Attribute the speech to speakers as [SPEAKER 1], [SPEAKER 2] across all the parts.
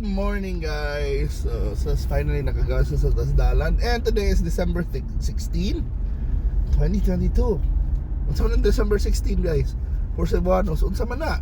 [SPEAKER 1] morning guys. So finally nakagawas sa Tasdalan. And today is December 16, 2022. Unsa man ang December 16 guys? For Cebuanos, unsa man na?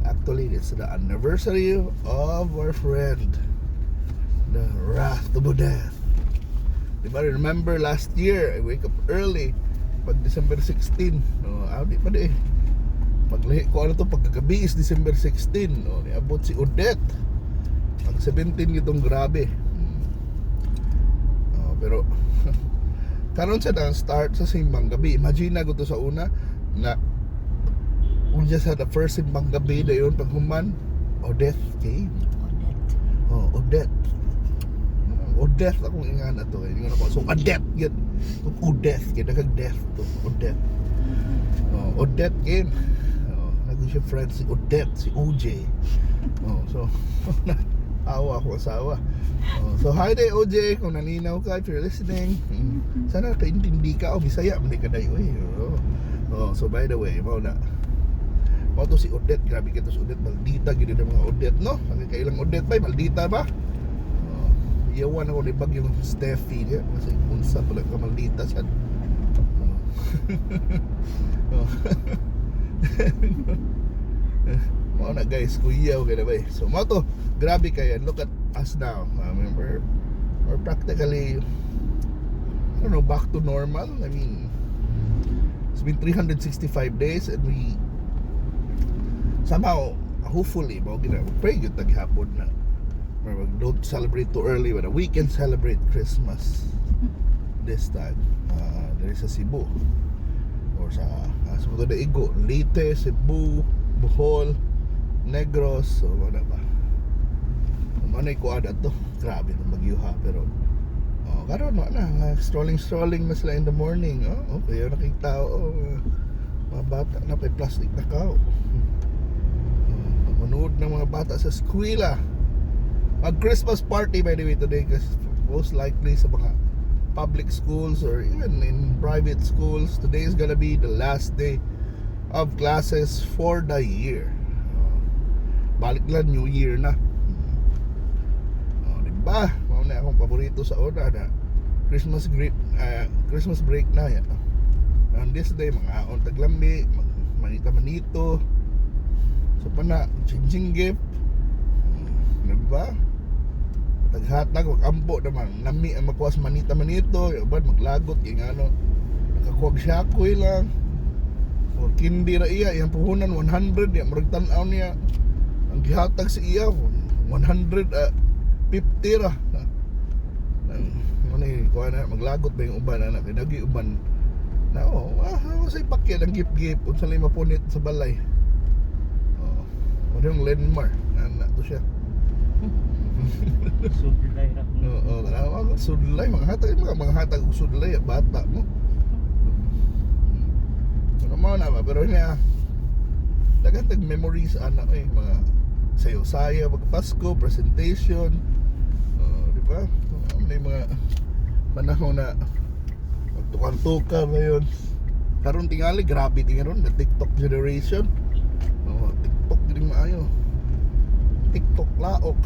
[SPEAKER 1] Actually, it's the anniversary of our friend, the Wrath of Odette. Diba, remember last year, I wake up early pag December 16. Di pa di. Paglahi ko ano to, pagkagabi is December 16. Niabot si Odette. Pag 17 itong grabe. Pero karon siya na start sa simbang gabi. Imagine na ko to sa una na kung just sa the first simbang gabi na yun, pag human Odette came. Odette akong ingana to. So Odette yun. Odette kaya nagag-death to. Odette came. Naging siya friend si Odette, si OJ. So awa ako asawa. So hi there OJ, kung naninaw ka, if you're listening, sana kaintindi ka o Bisaya, hindi ka dayo eh. So by the way, mau to si Odette, grabe ka to si Odette, maldita gini ng mga Odette, no? Ang kailang Odette ba, maldita ba? Iyawan ako ni Bagyong Steffi niya, kasi unsa pala ka maldita siya. Mau na guys, kuyaw ka na ba eh. So mau to, grabe kayo, look at us now. We're practically, I don't know, back to normal. I mean, it's been 365 days and we somehow, hopefully, pray yun taghapon na don't celebrate too early, but we can celebrate Christmas this time. There is a Cebu or sa Cebu de Igo, Leyte, Cebu, Bohol, Negros, so wala ba? Manay ko ada to, grabe ng bagyuha, pero karon na strolling na sila in the morning. Okay, nakita mga bata na may plastic na kao. Manood ng mga bata sa eskwela. Mag Christmas party by the way today, kasi most likely sa mga public schools or even in private schools, today is gonna be the last day of classes for the year. Balik lang, New Year na. Diba? Mauna akong paborito sa una na Christmas break na yan. On this day, mga on taglambi, manita-manito, so pa na, changing gift, diba? Taghatag, mag-ampo naman, nami ang makuwas manita-manito, yabad maglagot, yung ano, nakakuwag syakoy lang, or kindi ra iya, yung puhunan 100, yung maragtanaw niya, ang gihatag sa iya, 150 ra. Ano kuha na, maglagot ba yung uban, anak, nagi uban, na say pakyan ang gip-gip, kung saan lang mapunit sa balay. Ano yung landmark, anak to siya.
[SPEAKER 2] Sudlay ra.
[SPEAKER 1] Sudlay, mga hatag sudlay at bata mo. Ano mo na ba, pero niya tag memories anak mga sayo-sayo pag Pasko, presentation, di ba? May mga panahon na magtukar-tukar ngayon. Karon tingali grabe tingaron na TikTok generation. TikTok din maayo. TikTok laok.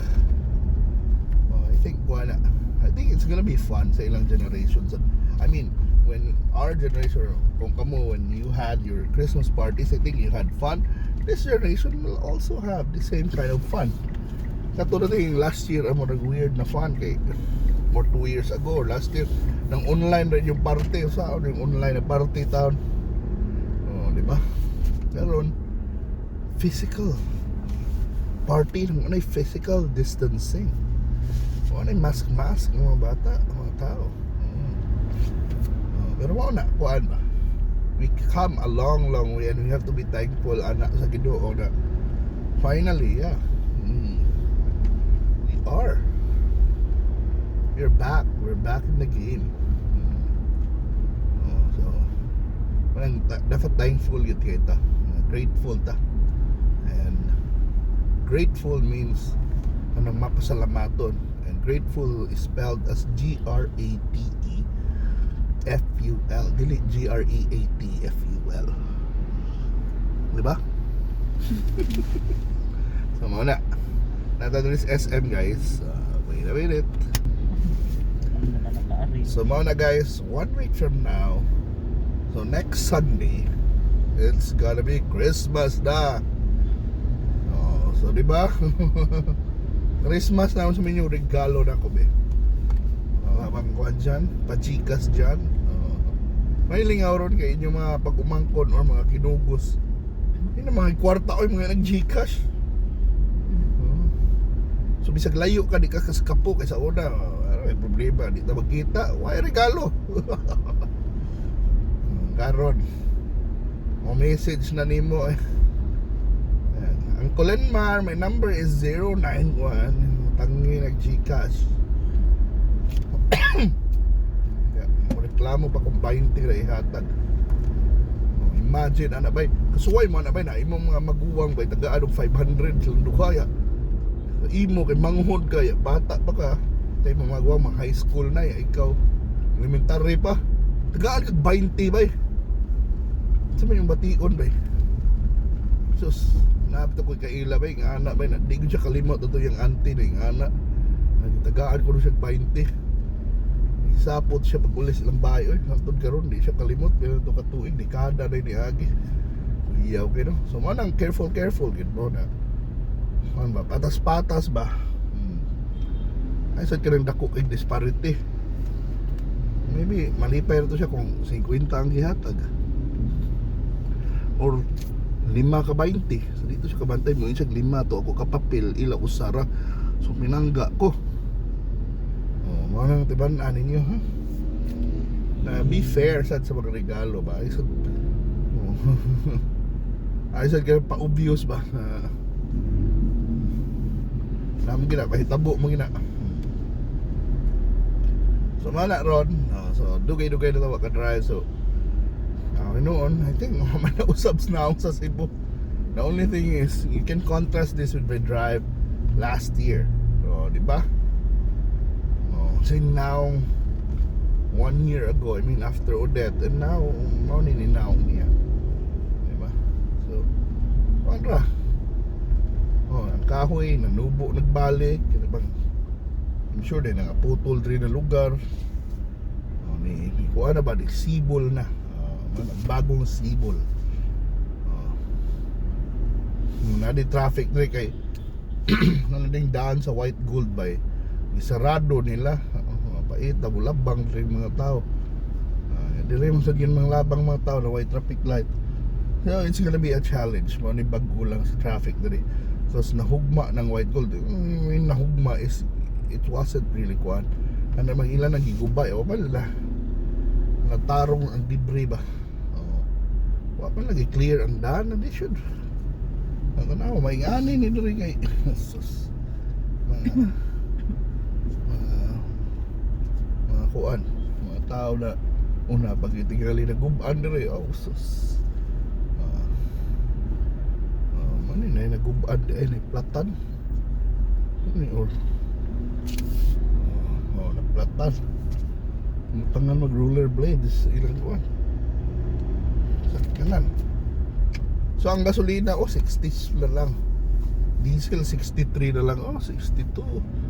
[SPEAKER 1] I think it's gonna be fun sa ilang generations. I mean, when our generation, kung kamo, when you had your Christmas parties, I think you had fun. This generation will also have the same kind of fun. Katulad yung last year, mo nag-weird na fun kay or 2 years ago, or last year, nang online rin yung party, saan yung online na party town. Di ba? Karon physical party, ano yung physical distancing. Ano yung mask ng mga bata, mga tao. Pero wala na, kuhaan ba? We come a long way and we have to be thankful anak sa Ginoo na finally, we're back in the game. So parang dapat thankful yun kita, grateful ta. And grateful means anong mapasalamaton. And grateful is spelled as Grateful, dili Greatful. Diba? So muna Nata diri sa SM guys. Wait a minute. So mao na guys, 1 week from now. So next Sunday, it's gonna be Christmas na. Oh, so di ba? Christmas na sa minyo regalo na ko be. Habang kuan dyan, pachikas dyan. May lingaw ron kay inyo mga pag-umangkon or mga kinugos. Hindi na mga kwarta o mga nag-Gcash. So bisag layo ka, di ka kaskapo kaysa una. May problema, di na magkita. Why regalo? Karon o message na nimo eh. Uncle Enmar, my number is 091. Tangi nag-Gcash. Reklamo pa kung 20 ra ihatag. Imagine ana bay, kasuway mo ana bay na imong mga maguwang bay tagaan og 500 lang dukaya. Imo kay manghod kaya bata pa ka. Tay mga maguwang mga high school na ya, ikaw elementary pa. Tagaan kag 20 bay. Sa may yung bation bay. Sus, napto ko kay ila bay nga ana bay na di ko siya kalimot to yung auntie na yung ana. Tagaan ko siya 20. Sapot siya pag ulis ilang bayo hantod karon di siya kalimot pero to katuig dekada na ni agi iyaw kay no. So manang careful gid mo na man ba patas ba ay sad ka nang dako ig disparity. Maybe malipay to siya kung 50 ang gihatag or 5 ka 20. So dito siya kabantay mo siya 5 to ako kapapil ila usara so minangga ko. Manang tiban-an ninyo ha? Na be fair sad sa mga regalo ba? Ay sad kayo pa-obvious ba? Namin gina, pahitabo mo gina. So mana ron, so dugay-dugay na tawa ka drive. So noon, I think may nausabs na ako sa Cebu. The only thing is, you can contrast this with my drive last year. So, di ba? Say now 1 year ago, I mean after Odette, and now now niya, diba? So kontra ang kahoy nanubo nagbalik diba? I'm sure din nakaputol rin na lugar ni kuha na ba di sibol na bagong sibol na di traffic rin kay nalanding daan sa White Gold by isarado nila paita bulabang rin mga tao dire mo sa mga labang mga tao na white traffic light. So it's gonna be a challenge mo ni bago lang sa traffic dire because nahugma ng White Gold. Nahugma is it wasn't really kuan ano mang ilan ang gigubay o pala natarong ang debris ba wa pa lagi clear ang daan na di should ano na may ngani ni dire kay sus kuan mga tao na una pagtitingali na guban dire sus manin na naguban ay na platan ni or na platan tangan mag roller blades ilang kuan sa kanan. So ang gasolina 60 na lang, diesel 63 na lang, 62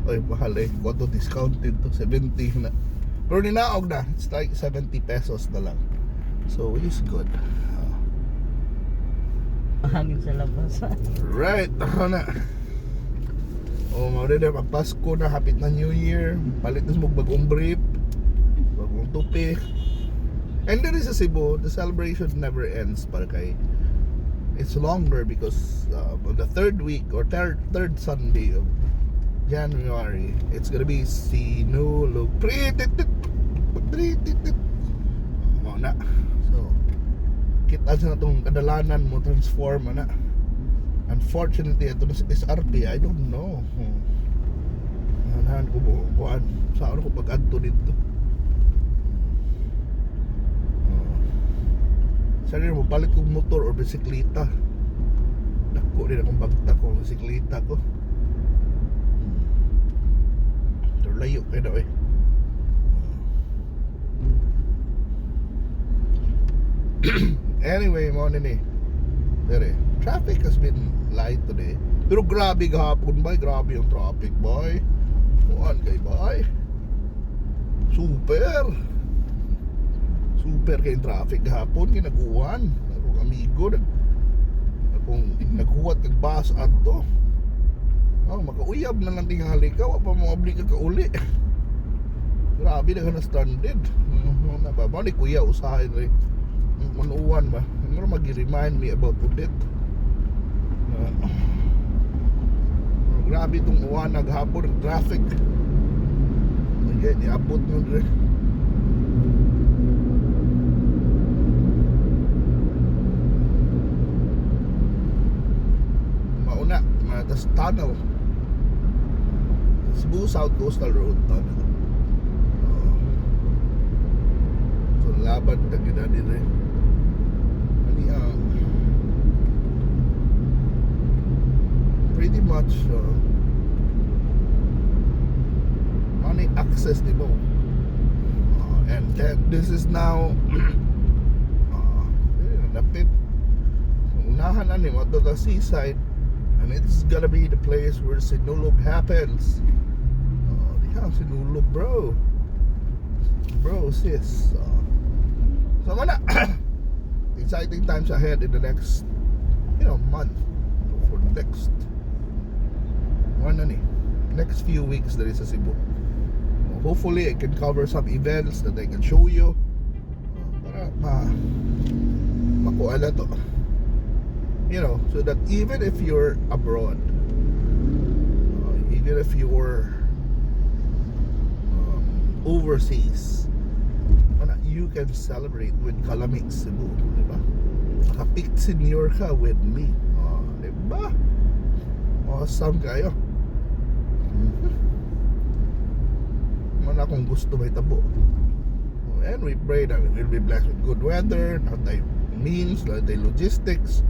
[SPEAKER 1] ay mahal eh, kung discounted to 70 na. Pero ninaog na, it's like 70 pesos na lang. So it is good.
[SPEAKER 2] Hangin sa labas.
[SPEAKER 1] Right, ako na. Maulit na pagpasko na, hapit na New Year. Palit na sa bagong brief, bagong tupi. And there is a Cebu, the celebration never ends para kay it's longer because on the third week or third Sunday of January, it's gonna be Sinulog. Na. So, kita sa itong kadalanan mo transform na. Unfortunately, ito na sa SRP, I don't know. Hanahan ko bukuan. Saan ko pag-adto dito? Saan mo, palit kong motor or bisikleta. Dako din akong bagta ko, bisikleta ko. Layo kayo na eh. Anyway, mo nini. Dire, traffic has been light today. Pero grabe gahapon, boy. Grabe yung traffic, boy. Kuan kay boy. Super kayong traffic gahapon. Ginaguan. Akong amigo. Akong naghuwat kag bus ato. Oh, makauyab na lang tingali ka. Wa pa mo abli ka kauli. Grabe na ka na stranded. Nababaw ni kuya usahin rin. Manuwan ba? Ano mag-remind me about Odette. Grabe itong uwan. Naghapon ng traffic. Okay, niabot mo rin. Mauna, tas tunnel. Cebu South Coastal Road tunnel. So laban na gina nila. Pretty much money access di mo. And then this is now napit. Unahan na ni mo to the seaside, and it's gonna be the place where sinulog happens. Diha sinulog, bro sis. So mana exciting times ahead in the next month, for the next few weeks there is a Cebu. Hopefully I can cover some events that I can show you para makuha to, so that even if you're abroad, even if you're overseas, you can celebrate with Calamig Cebu, diba? Makapick senior ka with me, diba? Awesome kayo. Man akong gusto may tabo. And we pray that we will be blessed with good weather, not tayo means, not tayo logistics,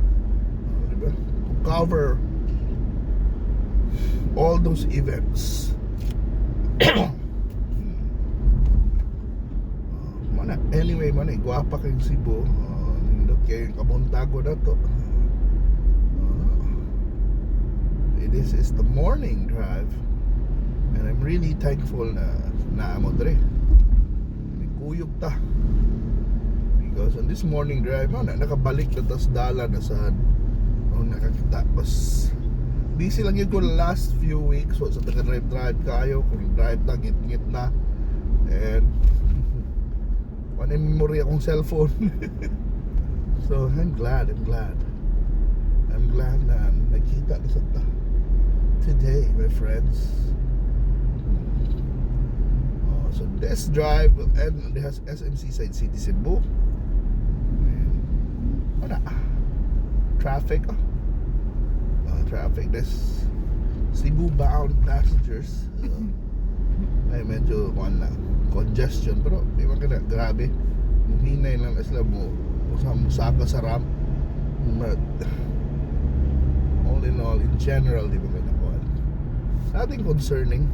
[SPEAKER 1] diba? To cover all those events. Anyway, guwapa kayong Cebu. Nindot kayong kabuntago na to. This is the morning drive, and I'm really thankful na naamo dre. May kuyog ta. Because on this morning drive, nakabalik na tas dala na sa nakakita. Pas busy lang yun ko last few weeks. So sa taga-drive kayo, kung drive na, ngit na. And may memory akong cellphone. So I'm glad na nakita na sa today, my friends. So this drive will end on the SMC side City Cebu. Traffic. Traffic. This Cebu bound passengers. Ay medyo congestion, pero di ba kada grabe, muhinay lang sila mo musaka sa ramp. But all in all, in general, di ba kada kuan, nothing concerning.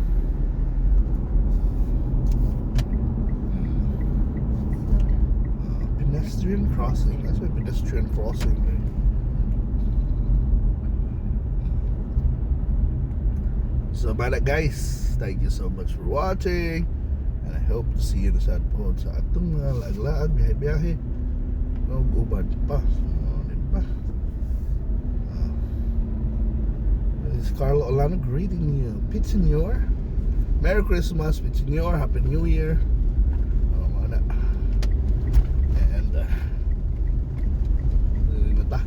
[SPEAKER 1] Pedestrian crossing, that's why pedestrian crossing, right? So bye guys, thank you so much for watching, and I hope to see you sa atong mga lag-lag, biyahe-biyahe. Ubad pa. Diba? This is Carlo Olano greeting you. Pit Senor. Merry Christmas, Pit Senor. Happy New Year. And nata.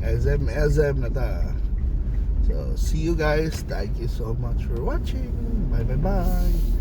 [SPEAKER 1] SM nata. So see you guys. Thank you so much for watching. Bye.